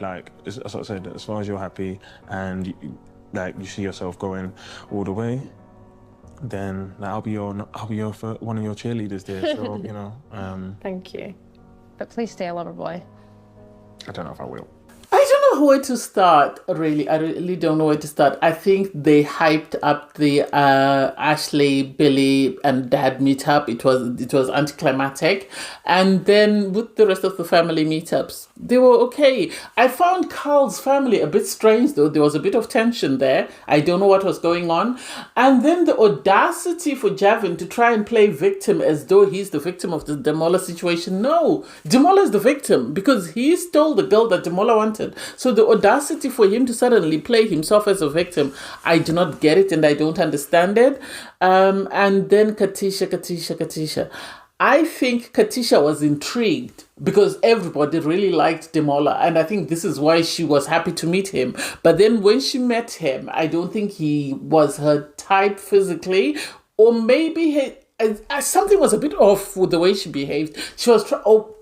Like, as I said, as far as you're happy and you see yourself going all the way, then I'll be one of your cheerleaders there. So Thank you, but please stay a lover boy. I don't know if I will. I don't know where to start, really. I really don't know where to start. I think they hyped up the Ashley, Billy, and Dad meetup. It was anticlimactic. And then with the rest of the family meetups, they were okay. I found Carl's family a bit strange, though. There was a bit of tension there. I don't know what was going on. And then the audacity for Javen to try and play victim as though he's the victim of the Demola situation. No, Demola is the victim because he stole the girl that Demola wanted. So the audacity for him to suddenly play himself as a victim, I do not get it and I don't understand it. And then Katisha. I think Katisha was intrigued because everybody really liked Demola, and I think this is why she was happy to meet him. But then when she met him, I don't think he was her type physically, or maybe something was a bit off with the way she behaved. She was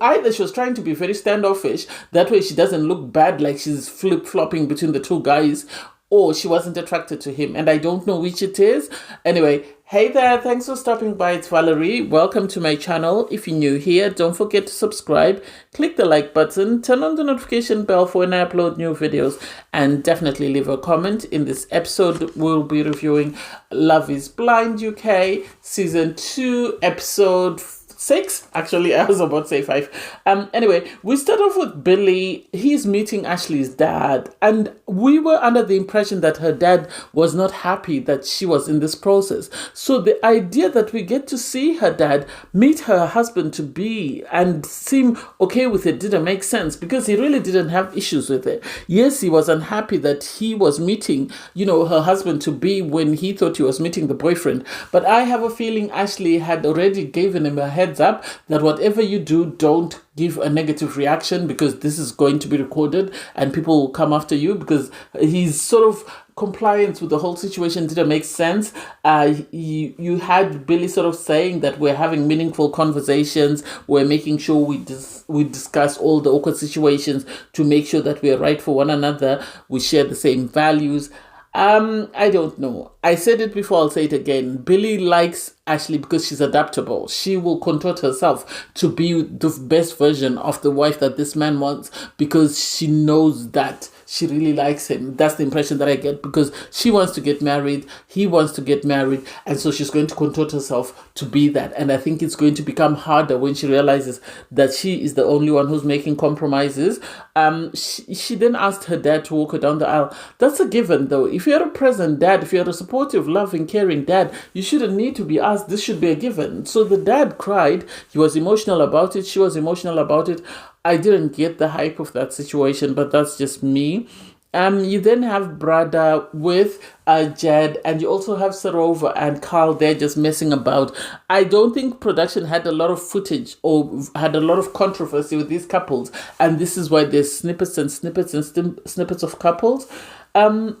either she was trying to be very standoffish, that way she doesn't look bad, like she's flip-flopping between the two guys, or she wasn't attracted to him, and I don't know which it is. Anyway, hey there, thanks for stopping by. It's Valerie. Welcome to my channel. If you're new here, don't forget to subscribe, click the like button, turn on the notification bell for when I upload new videos, and definitely leave a comment. In this episode, we'll be reviewing Love is Blind UK Season 2, Episode 6. Actually, I was about to say 5. Anyway, we start off with Billy. He's meeting Ashley's dad, and we were under the impression that her dad was not happy that she was in this process. So the idea that we get to see her dad meet her husband to be and seem okay with it didn't make sense, because he really didn't have issues with it. Yes, he was unhappy that he was meeting, her husband to be when he thought he was meeting the boyfriend. But I have a feeling Ashley had already given him a heads up that whatever you do, don't give a negative reaction, because this is going to be recorded and people will come after you, because he's sort of compliance with the whole situation didn't make sense. You had Billy sort of saying that we're having meaningful conversations, we're making sure we discuss all the awkward situations to make sure that we're right for one another, we share the same values. I don't know. I said it before, I'll say it again. Billy likes Ashley because she's adaptable. She will contort herself to be the best version of the wife that this man wants, because she knows that she really likes him. That's the impression that I get, because she wants to get married, he wants to get married, and so she's going to contort herself to be that. And I think it's going to become harder when she realizes that she is the only one who's making compromises. She then asked her dad to walk her down the aisle. That's a given, though. If you're a present dad, if you're a supportive, loving, caring dad, you shouldn't need to be asked. This should be a given. So the dad cried. He was emotional about it. She was emotional about it. I didn't get the hype of that situation, but that's just me. You then have Brother with Jed, and you also have Sarova and Carl there just messing about. I don't think production had a lot of footage or had a lot of controversy with these couples, and this is why there's snippets of couples.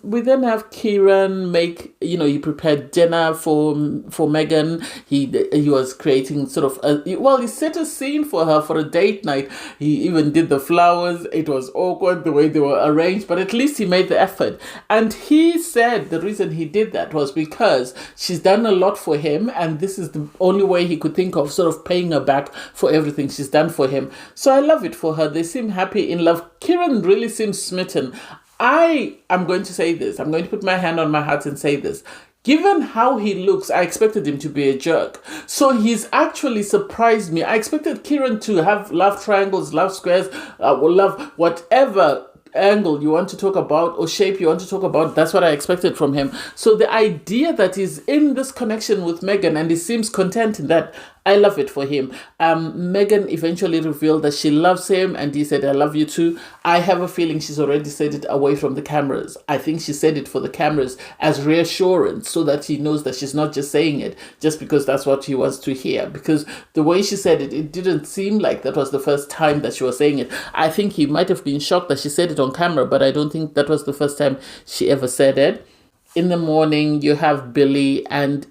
We then have Kieran he prepared dinner for Megan. He was creating sort of he set a scene for her for a date night. He even did the flowers. It was awkward the way they were arranged, but at least he made the effort. And he said the reason he did that was because she's done a lot for him, and this is the only way he could think of sort of paying her back for everything she's done for him. So I love it for her. They seem happy, in love. Kieran really seems smitten. I am going to say this. I'm going to put my hand on my heart and say this. Given how he looks, I expected him to be a jerk. So he's actually surprised me. I expected Kieran to have love triangles, love squares, love whatever angle you want to talk about or shape you want to talk about. That's what I expected from him. So the idea that he's in this connection with Megan and he seems content in that, I love it for him. Megan eventually revealed that she loves him, and he said, I love you too. I have a feeling she's already said it away from the cameras. I think she said it for the cameras as reassurance, so that he knows that she's not just saying it just because that's what he wants to hear. Because the way she said it, it didn't seem like that was the first time that she was saying it. I think he might have been shocked that she said it on camera, but I don't think that was the first time she ever said it. In the morning, you have Billy, and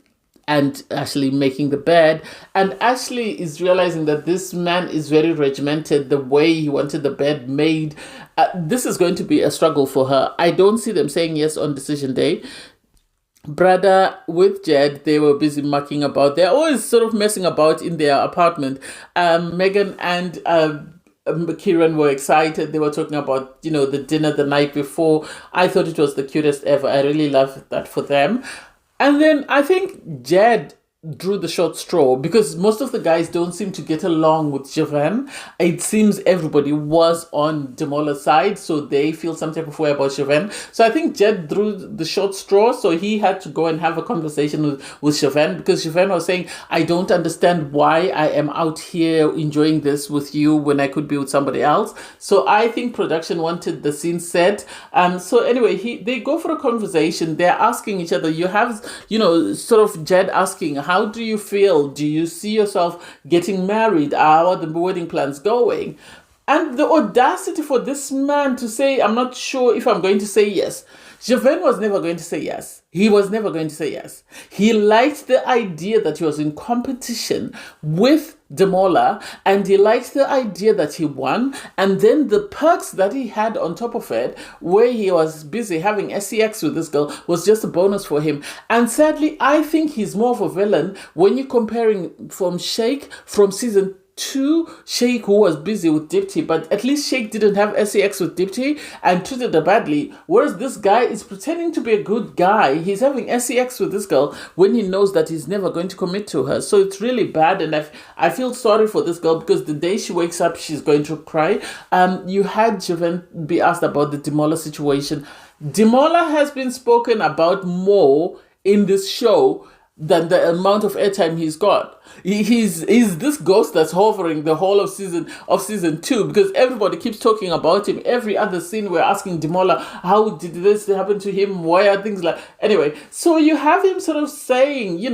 and Ashley making the bed. And Ashley is realizing that this man is very regimented, the way he wanted the bed made. This is going to be a struggle for her. I don't see them saying yes on decision day. Brother with Jed, they were busy mucking about. They're always sort of messing about in their apartment. Megan and Kieran were excited. They were talking about, the dinner the night before. I thought it was the cutest ever. I really loved that for them. And then I think Jed drew the short straw because most of the guys don't seem to get along with Javen. It seems everybody was on Demola's side, so they feel some type of way about Javen. So I think Jed drew the short straw, so he had to go and have a conversation with Javen, because Javen was saying, I don't understand why I am out here enjoying this with you when I could be with somebody else. So I think production wanted the scene set. So anyway, they go for a conversation. They're asking each other, you have, sort of Jed asking, how do you feel? Do you see yourself getting married? How are the wedding plans going? And the audacity for this man to say, I'm not sure if I'm going to say yes. Javen was never going to say yes. He was never going to say yes. He liked the idea that he was in competition with Demola, and he liked the idea that he won, and then the perks that he had on top of it, where he was busy having sex with this girl, was just a bonus for him. And sadly, I think he's more of a villain when you're comparing from Sheikh from season 2, Sheikh, who was busy with Dipti, but at least Sheikh didn't have sex with Dipti and treated her badly, whereas this guy is pretending to be a good guy. He's having sex with this girl when he knows that he's never going to commit to her. So it's really bad, and I feel sorry for this girl, because the day she wakes up, she's going to cry. You had Javen be asked about the Demola situation. Demola has been spoken about more in this show than the amount of airtime he's got. He's this ghost that's hovering the whole of season 2, because everybody keeps talking about him. Every other scene we're asking Demola, how did this happen to him? Why are things like... Anyway, so you have him sort of saying,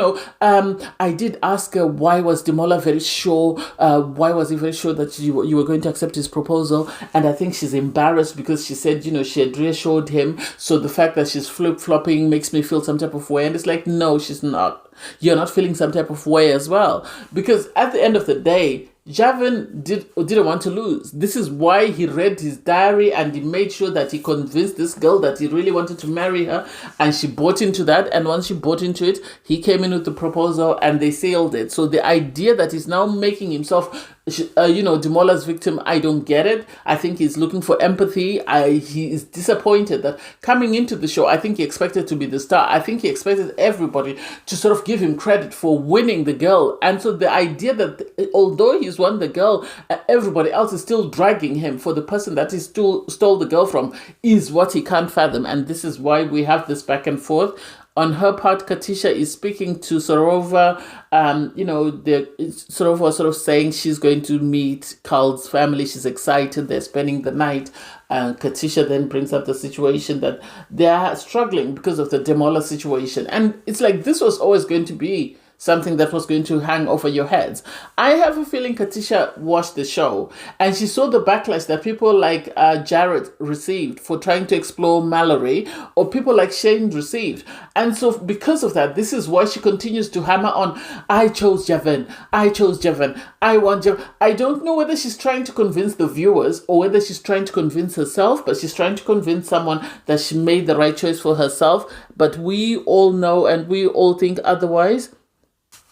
I did ask her, why was Demola very sure? Why was he very sure that you were going to accept his proposal? And I think she's embarrassed because she said, she had reassured him. So the fact that she's flip-flopping makes me feel some type of way. And it's like, no, she's not. You're not feeling some type of way as well. Because at the end of the day, Javen didn't want to lose. This is why he read his diary, and he made sure that he convinced this girl that he really wanted to marry her, and she bought into that. And once she bought into it, he came in with the proposal and they sealed it. So the idea that he's now making himself Demola's victim, I don't get it. I think he's looking for empathy. He is disappointed that coming into the show, I think he expected to be the star. I think he expected everybody to sort of give him credit for winning the girl. And so the idea that although he's won the girl, everybody else is still dragging him for the person that he stole the girl from is what he can't fathom. And this is why we have this back and forth. On her part, Katisha is speaking to Sorova. Sorova was sort of saying she's going to meet Carl's family. She's excited. They're spending the night. Katisha then brings up the situation that they are struggling because of the Demola situation. And it's like this was always going to be something that was going to hang over your heads. I have a feeling Katisha watched the show and she saw the backlash that people like Jared received for trying to explore Mallory, or people like Shane received. And so because of that, this is why she continues to hammer on, I chose Javen, I want Javen. I don't know whether she's trying to convince the viewers or whether she's trying to convince herself, but she's trying to convince someone that she made the right choice for herself. But we all know and we all think otherwise.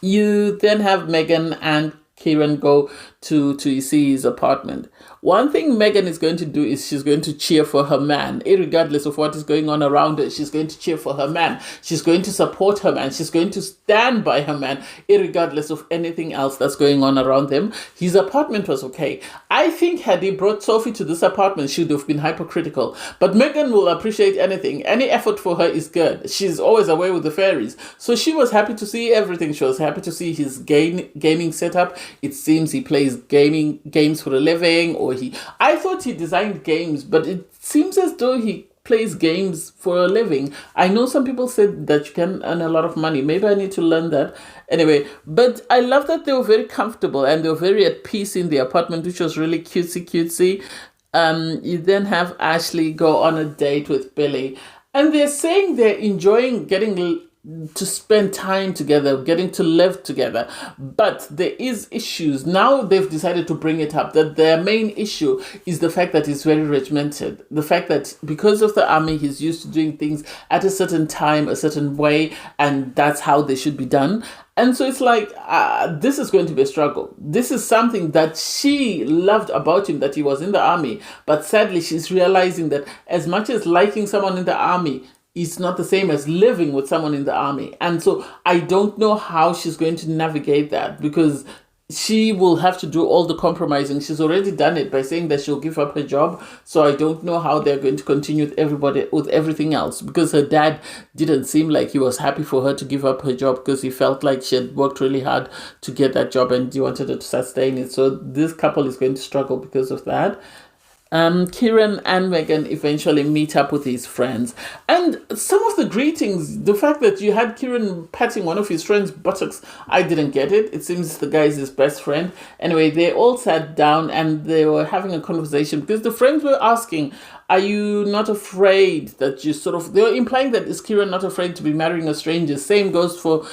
You then have Megan and Kieran go to Isi's apartment. One thing Megan is going to do is she's going to cheer for her man. Irregardless of what is going on around her, she's going to cheer for her man. She's going to support her man. She's going to stand by her man, irregardless of anything else that's going on around him. His apartment was okay. I think had he brought Sophie to this apartment, she would have been hypercritical. But Megan will appreciate anything. Any effort for her is good. She's always away with the fairies. So she was happy to see everything. She was happy to see his gaming setup. It seems he plays games for a living, or I thought he designed games, but it seems as though he plays games for a living. I know some people said that you can earn a lot of money. Maybe I need to learn that. Anyway, but I love that they were very comfortable and they were very at peace in the apartment, which was really cutesy. You then have Ashley go on a date with Billy. And they're saying they're enjoying getting to spend time together, getting to live together. But there is issues. Now they've decided to bring it up that their main issue is the fact that he's very regimented. The fact that because of the army, he's used to doing things at a certain time, a certain way, and that's how they should be done. And so it's like, this is going to be a struggle. This is something that she loved about him, that he was in the army. But sadly, she's realizing that as much as liking someone in the army, it's not the same as living with someone in the army. And so I don't know how she's going to navigate that, because she will have to do all the compromising. She's already done it by saying that she'll give up her job. So I don't know how they're going to continue with everything else, because her dad didn't seem like he was happy for her to give up her job, because he felt like she had worked really hard to get that job and he wanted her to sustain it. So this couple is going to struggle because of that. Kieran and Megan eventually meet up with his friends. And some of the greetings, the fact that you had Kieran patting one of his friends' buttocks, I didn't get it. It seems the guy is his best friend. Anyway, they all sat down and they were having a conversation, because the friends were asking, are you not afraid that you they were implying that is Kieran not afraid to be marrying a stranger? Same goes for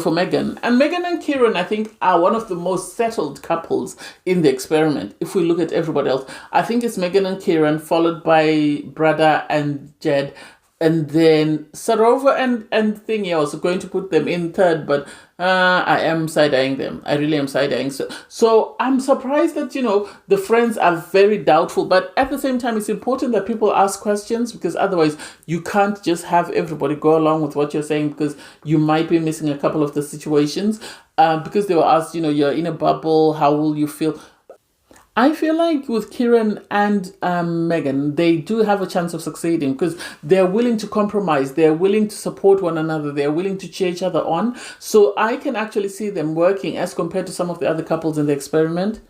Megan. And Megan and Kieran, I think, are one of the most settled couples in the experiment. If we look at everybody else, I think it's Megan and Kieran, followed by Brother and Jed, and then Sarova and Thingy. I was going to put them in third, but I am side-eyeing them. I really am side-eyeing. So I'm surprised that, the friends are very doubtful. But at the same time, it's important that people ask questions, because otherwise you can't just have everybody go along with what you're saying, because you might be missing a couple of the situations. Because they were asked, you're in a bubble, how will you feel? I feel like with Kieran and Megan, they do have a chance of succeeding, because they're willing to compromise. They're willing to support one another. They're willing to cheer each other on. So I can actually see them working as compared to some of the other couples in the experiment.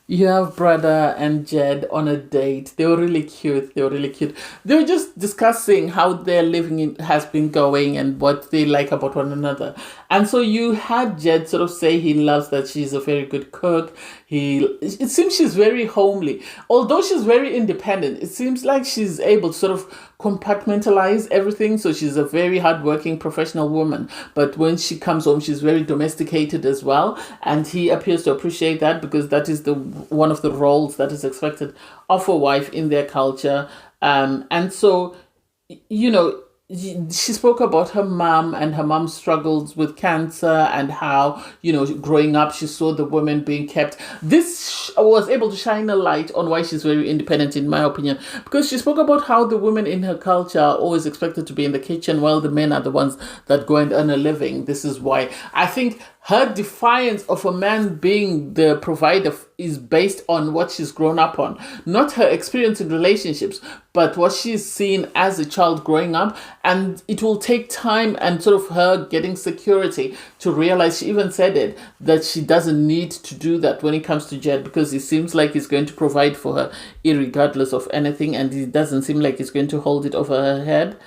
You have Brother and Jed on a date. They were really cute. They were just discussing how their living has been going and what they like about one another. And so you had Jed say he loves that she's a very good cook. It seems she's very homely. Although she's very independent, it seems like she's able to compartmentalize everything. So she's a very hardworking professional woman. But when she comes home, she's very domesticated as well. And he appears to appreciate that, because that is one of the roles that is expected of a wife in their culture. And so, she spoke about her mom and her mom's struggles with cancer, and how, growing up, she saw the women being kept. This was able to shine a light on why she's very independent, in my opinion, because she spoke about how the women in her culture are always expected to be in the kitchen, while the men are the ones that go and earn a living. This is why I think her defiance of a man being the provider is based on what she's grown up on, not her experience in relationships, but what she's seen as a child growing up. And it will take time and her getting security to realize, she even said it, that she doesn't need to do that when it comes to Jed, because it seems like he's going to provide for her irregardless of anything, and it doesn't seem like he's going to hold it over her head.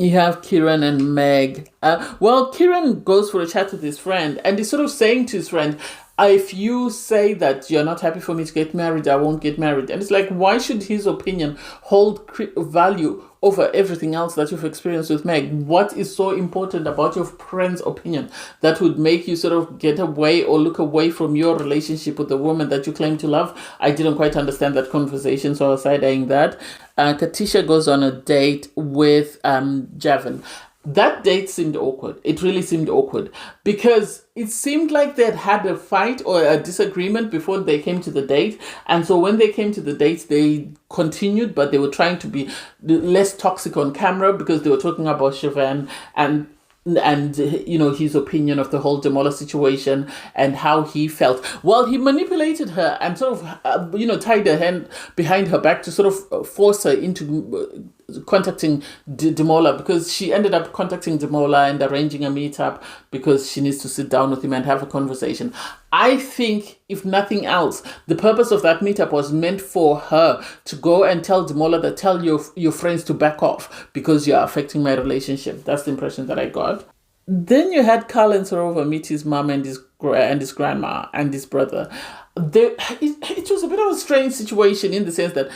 You have Kieran and Meg. Kieran goes for a chat with his friend, and he's saying to his friend, if you say that you're not happy for me to get married, I won't get married. And it's like, why should his opinion hold value over everything else that you've experienced with Meg? What is so important about your friend's opinion that would make you get away or look away from your relationship with the woman that you claim to love? I didn't quite understand that conversation, so I was side-eyeing that. Katisha goes on a date with Javen. That date seemed awkward. It really seemed awkward, because it seemed like they'd had a fight or a disagreement before they came to the date. And so when they came to the date, they continued, but they were trying to be less toxic on camera, because they were talking about Javen and his opinion of the whole Demola situation and how he felt. Well, he manipulated her and tied her hand behind her back to force her into contacting Demola, because she ended up contacting Demola and arranging a meetup, because she needs to sit down with him and have a conversation. I think, if nothing else, the purpose of that meetup was meant for her to go and tell Demola that, tell your friends to back off, because you're affecting my relationship. That's the impression that I got. Then you had Carl and Sarova meet his mom and his grandma and his brother. It was a bit of a strange situation, in the sense that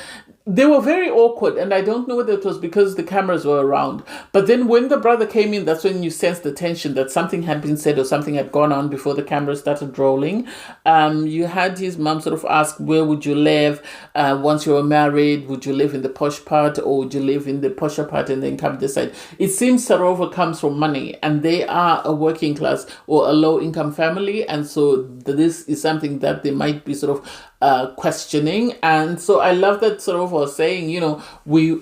they were very awkward, and I don't know whether it was because the cameras were around. But then when the brother came in, that's when you sensed the tension that something had been said or something had gone on before the cameras started rolling. You had his mom sort of ask, where would you live once you were married? Would you live in the posh part, or would you live in the posher part and then come this side? It seems Sarova comes from money, and they are a working class or a low income family, and so this is something that they might be sort of questioning. And so I love that Sarova was saying,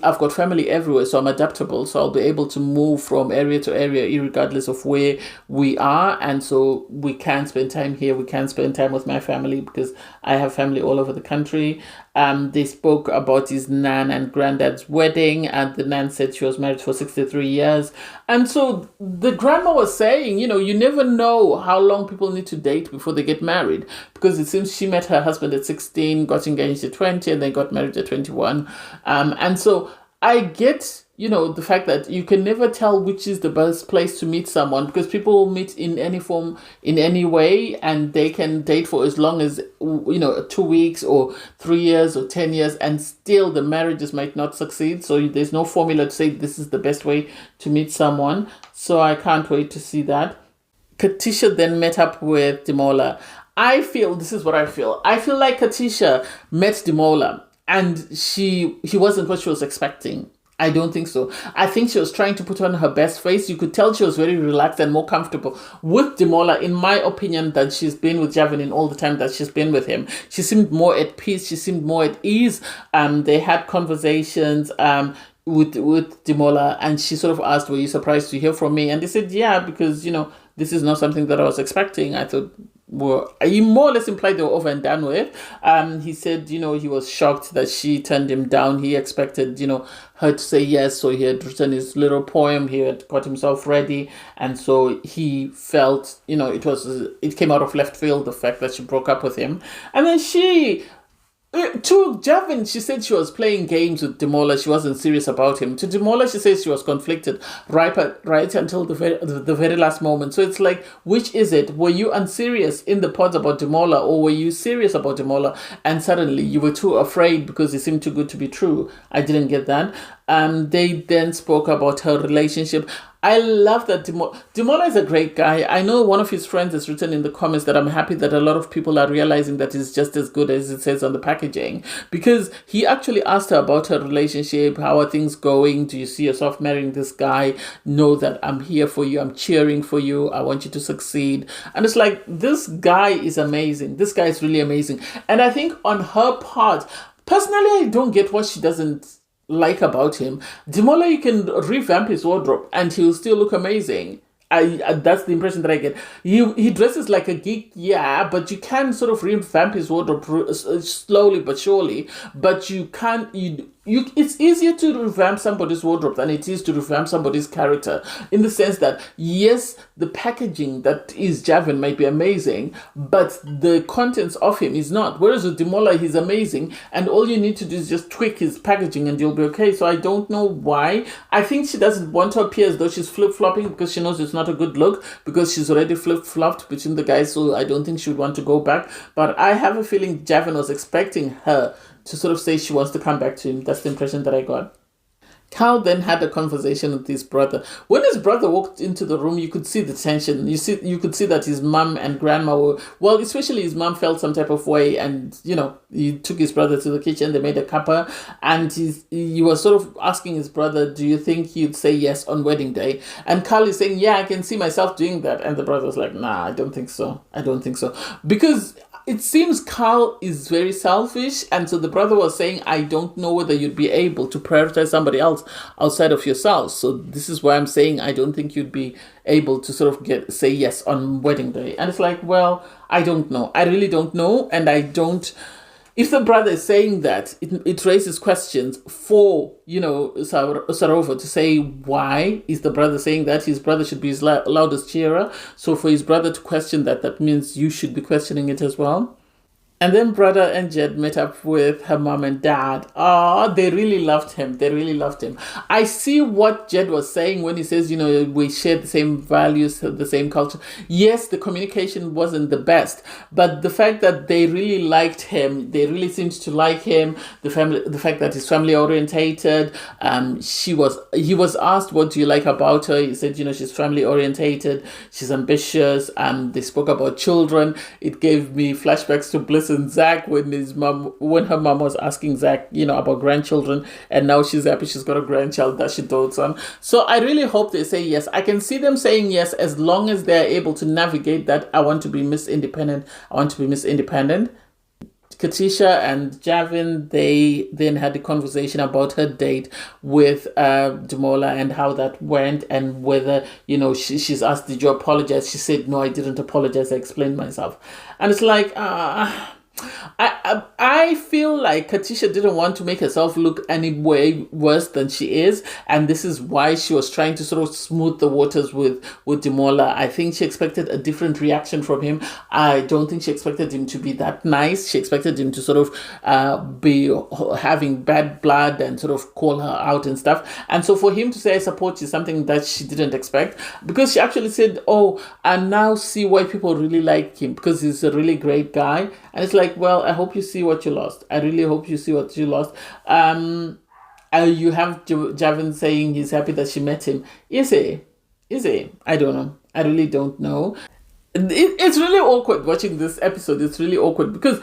I've got family everywhere, so I'm adaptable, so I'll be able to move from area to area irregardless of where we are. And so we can spend time here, we can spend time with my family because I have family all over the country. They spoke about his nan and granddad's wedding, and the nan said she was married for 63 years. And so the grandma was saying, you never know how long people need to date before they get married, because it seems she met her husband at 16, got engaged at 20, and then got married at 21. And so I get, the fact that you can never tell which is the best place to meet someone, because people meet in any form, in any way, and they can date for as long as, 2 weeks or 3 years or 10 years, and still the marriages might not succeed. So there's no formula to say this is the best way to meet someone. So I can't wait to see that. Katisha then met up with Demola. This is what I feel. I feel like Katisha met Demola and he wasn't what she was expecting. I don't think so. I think she was trying to put on her best face. You could tell she was very relaxed and more comfortable with Demola, in my opinion, that she's been with Javen in all the time that she's been with him. She seemed more at peace. She seemed more at ease. They had conversations with Demola, and she sort of asked, were you surprised to hear from me? And they said, yeah, because, this is not something that I was expecting. I thought, he more or less implied they were over and done with. He said, he was shocked that she turned him down. He expected, her to say yes. So he had written his little poem. He had got himself ready. And so he felt, it came out of left field, the fact that she broke up with him. And then to Javen, she said she was playing games with Demola. She wasn't serious about him. To Demola, she says she was conflicted right until the very last moment. So it's like, which is it? Were you unserious in the pods about Demola, or were you serious about Demola and suddenly you were too afraid because it seemed too good to be true? I didn't get that. They then spoke about her relationship. I love that Demola is a great guy. I know one of his friends has written in the comments that I'm happy that a lot of people are realizing that he's just as good as it says on the packaging, because he actually asked her about her relationship. How are things going? Do you see yourself marrying this guy? Know that I'm here for you. I'm cheering for you. I want you to succeed. And it's like, this guy is amazing. This guy is really amazing. And I think on her part, personally, I don't get what she doesn't like about him. Demola, you can revamp his wardrobe and he'll still look amazing. That's the impression that I get. He dresses like a geek, yeah, but you can sort of revamp his wardrobe slowly but surely. But you can't. It's easier to revamp somebody's wardrobe than it is to revamp somebody's character, in the sense that, yes, the packaging that is Javen might be amazing, but the contents of him is not. Whereas with Demola, he's amazing, and all you need to do is just tweak his packaging and you'll be okay. So I don't know why. I think she doesn't want to appear as though she's flip-flopping because she knows it's not a good look, because she's already flip-flopped between the guys, so I don't think she would want to go back. But I have a feeling Javen was expecting her to sort of say she wants to come back to him. That's the impression that I got. Cal then had a conversation with his brother. When his brother walked into the room, you could see the tension. You could see that his mum and grandma were, well, especially his mum felt some type of way, and he took his brother to the kitchen. They made a cuppa, and he was sort of asking his brother, do you think you'd say yes on wedding day? And Cal is saying, yeah, I can see myself doing that. And the brother's like, nah, I don't think so. Because it seems Carl is very selfish, and so the brother was saying, I don't know whether you'd be able to prioritize somebody else outside of yourself. So this is why I'm saying I don't think you'd be able to sort of say yes on wedding day. And it's like, well, I don't know. I really don't know. And I don't... If the brother is saying that, it raises questions for, Sarova to say, why is the brother saying that? His brother should be his loudest cheerer. So for his brother to question that means you should be questioning it as well. And then Brother and Jed met up with her mom and dad. Oh, they really loved him. They really loved him. I see what Jed was saying when he says, you know, we share the same values, the same culture. Yes, the communication wasn't the best, but the fact that they really liked him, they really seemed to like him. The fact that he's family orientated. He was asked, what do you like about her? He said, you know, she's family orientated. She's ambitious. They spoke about children. It gave me flashbacks to Bliss and Zach when her mom was asking Zach, you know, about grandchildren, and now she's happy she's got a grandchild that she dotes on. So I really hope they say yes. I can see them saying yes as long as they're able to navigate that. I want to be Miss Independent. I want to be Miss Independent. Katisha and Javen, they then had a conversation about her date with Demola and how that went, and whether, you know, she's asked, did you apologize? She said, no, I didn't apologize. I explained myself. And it's like, I feel like Katisha didn't want to make herself look any way worse than she is, and this is why she was trying to sort of smooth the waters with Demola. I think she expected a different reaction from him. I don't think she expected him to be that nice. She expected him to sort of be having bad blood and sort of call her out and stuff. And so for him to say I support you is something that she didn't expect, because she actually said, oh, I now see why people really like him, because he's a really great guy. And it's like, well, I hope you see what you lost. I really hope you see what you lost. You have Javen saying he's happy that she met him. Is he? I don't know. I really don't know. It's really awkward watching this episode. It's really awkward because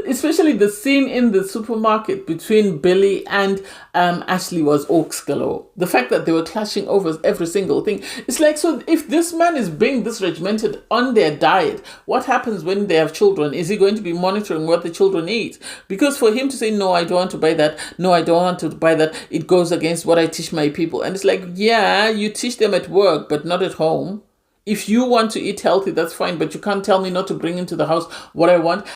especially the scene in the supermarket between Billy and Ashley was oaks galore. The fact that they were clashing over every single thing. It's like, so if this man is being this regimented on their diet, what happens when they have children? Is he going to be monitoring what the children eat? Because for him to say, no, I don't want to buy that. No, I don't want to buy that. It goes against what I teach my people. And it's like, yeah, you teach them at work, but not at home. If you want to eat healthy, that's fine, but you can't tell me not to bring into the house what I want.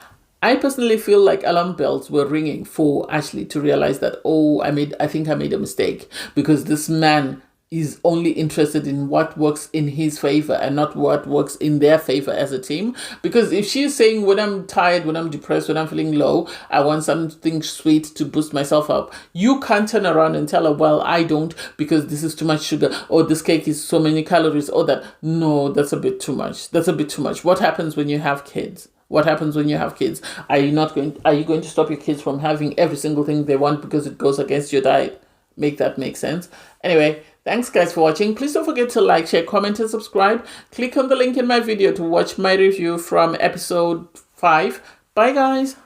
I personally feel like alarm bells were ringing for Ashley to realize that, oh, I think I made a mistake, because this man is only interested in what works in his favor and not what works in their favor as a team. Because if she's saying, when I'm tired, when I'm depressed, when I'm feeling low, I want something sweet to boost myself up, you can't turn around and tell her, well, I don't, because this is too much sugar, or this cake is so many calories, or that. No, that's a bit too much. That's a bit too much. What happens when you have kids? What happens when you have kids? Are you going to stop your kids from having every single thing they want because it goes against your diet? Make that make sense. Anyway, thanks guys for watching. Please don't forget to like, share, comment, and subscribe. Click on the link in my video to watch my review from episode 5. Bye guys.